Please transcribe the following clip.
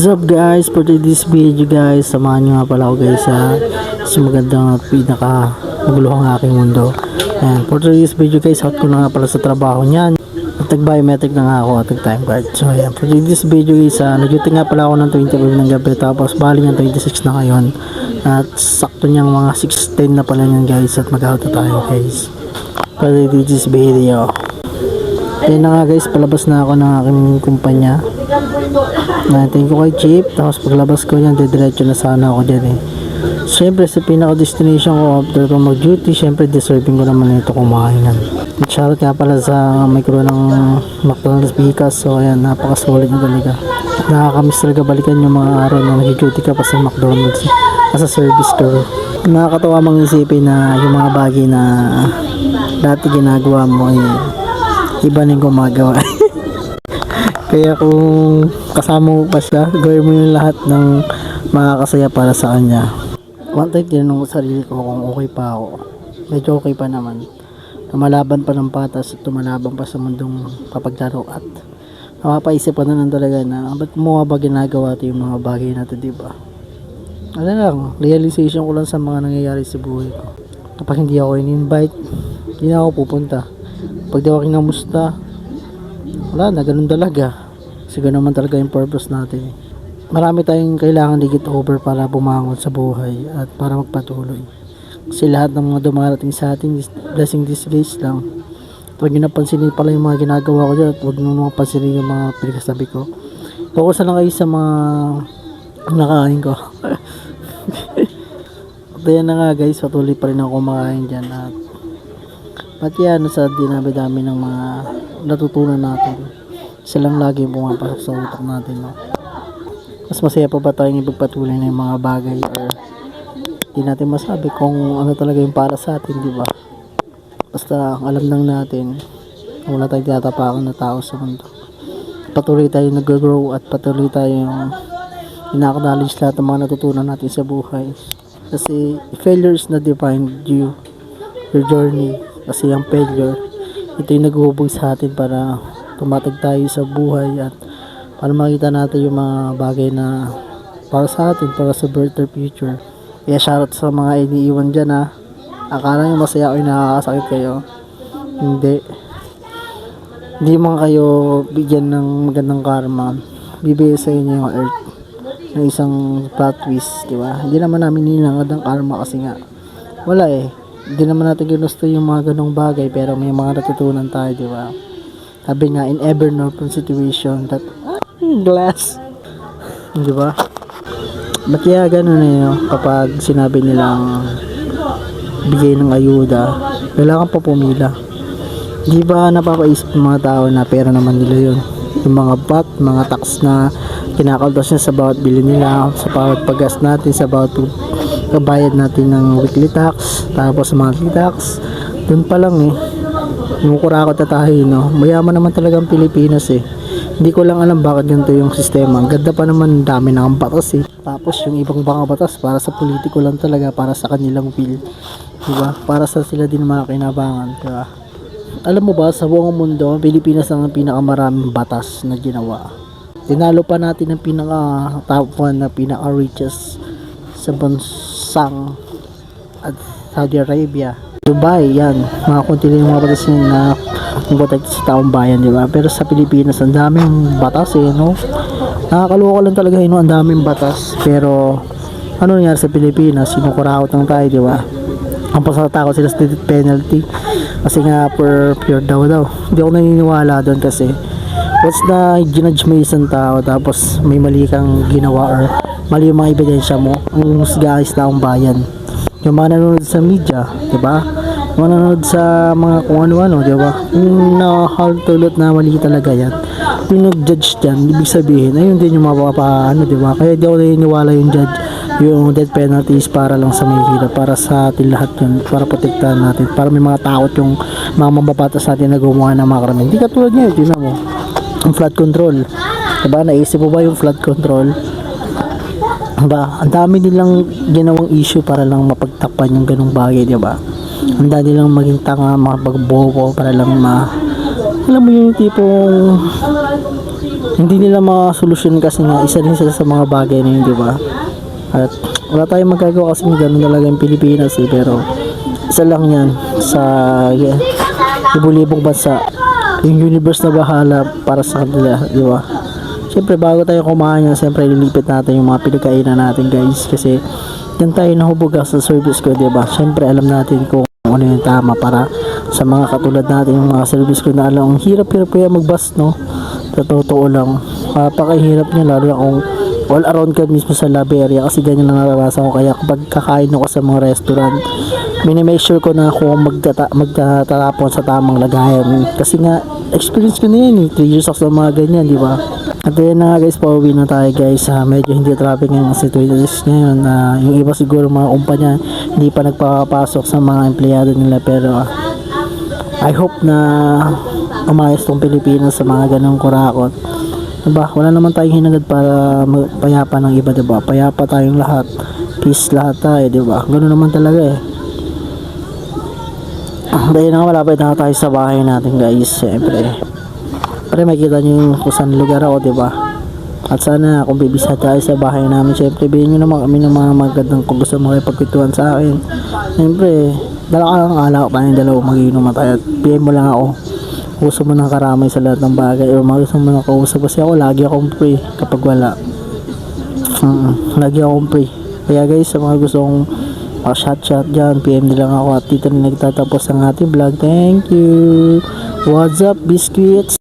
What's up guys, for this video guys, samahan nyo nga pala ako guys sa magandang at pinaka maguluhang aking mundo. And for this video guys, out ko na nga pala sa trabaho niyan. Nag-biometric na nga ako at nag-time card. So ayan, for this video guys, nag-duty nga pala ako ng 25 ng gabi, tapos bali ng 26 na ngayon. At sakto niyang mga 6:10 na pala niyan guys, at mag-out na tayo guys for this video. Ayan na nga guys, palabas na ako ng aking kumpanya. Thank you kay Chief. Tapos paglabas ko yan, didiretso na sana ako dyan Siyempre sa pinaka destination ko after ko mag duty, siyempre deserving ko naman ito kumainan. Shoutout nga pala sa may crew ng McDonald's Bicas. So ayan, napaka-solid na talaga. Nakakamiss talaga balikan yung mga araw na nag-duty ka pa sa McDonald's as a service crew. Nakakatawa mang isipin na yung mga bagay na dati ginagawa mo iba na yung gumagawa. Kaya kung kasama mo pa siya, gawin mo yung lahat ng makakasaya para sa kanya. One time tinanong ko sarili ko kung okay pa ako. Medyo okay pa naman. Tumalaban pa ng patas at tumalaban pa sa mundong papaglaro at napapaisip pa na talaga na ba't mo ba ginagawa ito yung mga bagay natin, diba? Ano lang, realization ko lang sa mga nangyayari sa buhay ko. Kapag hindi ako in-invite, hindi na ako pupunta. Pag di ako kinamusta, wala na, ganun talaga. Kasi ganun naman talaga yung purpose natin. Marami tayong kailangan digit over para bumangon sa buhay at para magpatuloy. Kasi lahat ng mga dumarating sa atin, blessing disgrace lang. Huwag nyo napansinin pala yung mga ginagawa ko dyan at huwag nyo napansinin yung mga pinagsasabi ko. Focus lang kayo sa mga nakain ko. At yan na nga guys, patuloy pa rin ako kumakain dyan at pati yan sa dinami-dami ng mga natutunan natin. Silang lagi pumapasok sa utak natin, no? Mas masaya pa ba tayong ipagpatuloy ng mga bagay or di natin masabi kung ano talaga yung para sa atin, di ba? Basta alam lang natin wala tayong tinatapakan na tao sa mundo. Patuloy tayong nag-grow at patuloy tayong ina-acknowledge lahat ng mga natutunan natin sa buhay. Kasi failures na define you, your journey. Kasi ang failure, ito yung naghuhubog sa atin para tumatag tayo sa buhay at para makita natin yung mga bagay na para sa atin, para sa better future. Kaya shoutout sa mga iniiwan dyan akala nyo masaya o nakakasakit kayo. Hindi man kayo bigyan ng magandang karma, bibigay sa inyo yung earth ng isang plot twist, diba? Hindi naman namin ninangad ang karma kasi nga wala hindi naman natin ginusto yung mga ganong bagay, pero may mga natutunan tayo, diba? Sabi nga, in ever open situation that glass, diba? Ba't kaya ganun kapag sinabi nilang bigay ng ayuda, kailangan pa pumila. Di ba napapaisip ng mga tao na pera naman nila yun, yung mga VAT, mga tax na kinakaltas niya sa bawat bili nila, sa bawat paggas natin, sa bawat kabayad natin ng weekly tax, tapos monthly tax. Dun pa lang yung kurakot na tayo, mayaman naman talaga ang Pilipinas Hindi ko lang alam bakit ganito yung sistema. Ang ganda pa naman, dami na ang batas Tapos yung ibang mga batas para sa politiko lang talaga, para sa kanilang will, diba? Para sa sila din mga kinabangan, diba? Alam mo ba, sa buong mundo, Pilipinas ang pinakamaraming batas na ginawa. Tinalo pa natin ang pinaka top 1 na pinaka richest sa bansang at Saudi Arabia, Dubai, yan. Mga kunti lang yung mga batas yun na protect sa taong bayan, diba? Pero sa Pilipinas, ang daming batas nakakaloka lang talaga ang daming batas. Pero ano nangyari sa Pilipinas, sinukurakot lang tayo, diba? Ang pasatakot sila sa death penalty kasi nga pure daw. Hindi ako naniniwala doon kasi once na ginudge mo isang tao tapos may mali kang ginawa or mali yung mga ebidensya mo, ang husga is taong bayan. Yung mga nanonood sa media, diba? Yung mga nanonood sa mga kung ano-ano, diba? Yung nakakaltulot na mali talaga yan. Yung nag-judge dyan, ibig sabihin, ayun din yung mapapaano, diba? Kaya di ako naniniwala yung judge, yung death penalties para lang sa may hirap, para sa atin lahat yun, para protektahan natin, para may mga takot yung mga mababatas natin na gumawa ng mga krimen. Hindi katulad niya, tingnan mo, ang flood control, diba? Naisip mo ba yung flood control? Diba? Ang dami nilang ginawang issue para lang mapagtakpan yung ganung bagay, diba? Ang dami nilang maging tanga, makapagbobo para lang alam mo yung tipong hindi nila makasolusyon kasi nga isa din sila sa mga bagay na yun, di ba? At wala tayong magagawa kasi gano'n talaga yung Pilipinas eh, pero isa lang yan sa libu-libong bansa, yung universe na bahala para sa kanila, di ba? Siyempre bago tayo kumain yan, siyempre lilipit natin yung mga pinagkainan natin guys, kasi yan tayo nahubuga sa service ko, di ba? Siyempre alam natin kung ano yung tama para sa mga katulad natin, yung mga service ko na alam, ang hirap-hirap kaya mag-bus, no? Sa totoo lang, napakahirap niya lalo na kung all around ka mismo sa lobby area, kasi ganyan lang naranasan ko. Kaya kapag kakain ako sa mga restaurant, minimake sure ko na kung magtatapon sa tamang lagayan, kasi nga experience ko na yan eh, 3 years ako sa mga ganyan, di ba? At yun na nga guys, pauwi na tayo guys. Medyo hindi traffic ngayon kasi 2 days ngayon. Yung iba siguro mga kumpanya hindi pa nagpapasok sa mga empleyado nila, pero I hope na umayos tong Pilipinas sa mga ganong kurakot. Diba? Wala naman tayong hinagad para payapa ng iba, diba? Payapa tayong lahat. Peace lahat tayo, diba? Ganoon naman talaga eh. Dahil na malapit na tayo sa bahay natin guys. Siyempre. Pero makikita nyo yung kung saan lugar ako, diba? At sana kung bibisa tayo sa bahay namin, siyempre bilhin nyo naman kami ng mga magandang kung gusto mo kayo pagkituan sa akin. Siyempre, dala ka lang alak pa yung dalawa magiinuman tayo at PM mo lang ako. Gusto mo ng karamay sa lahat ng bagay o gusto mo ng kausap, kasi ako lagi akong free kapag wala. Lagi akong free. Kaya guys, sa mga gusto kong shot dyan, PM nila lang ako at dito na nagtatapos ang ating vlog. Thank you. What's up, biscuits?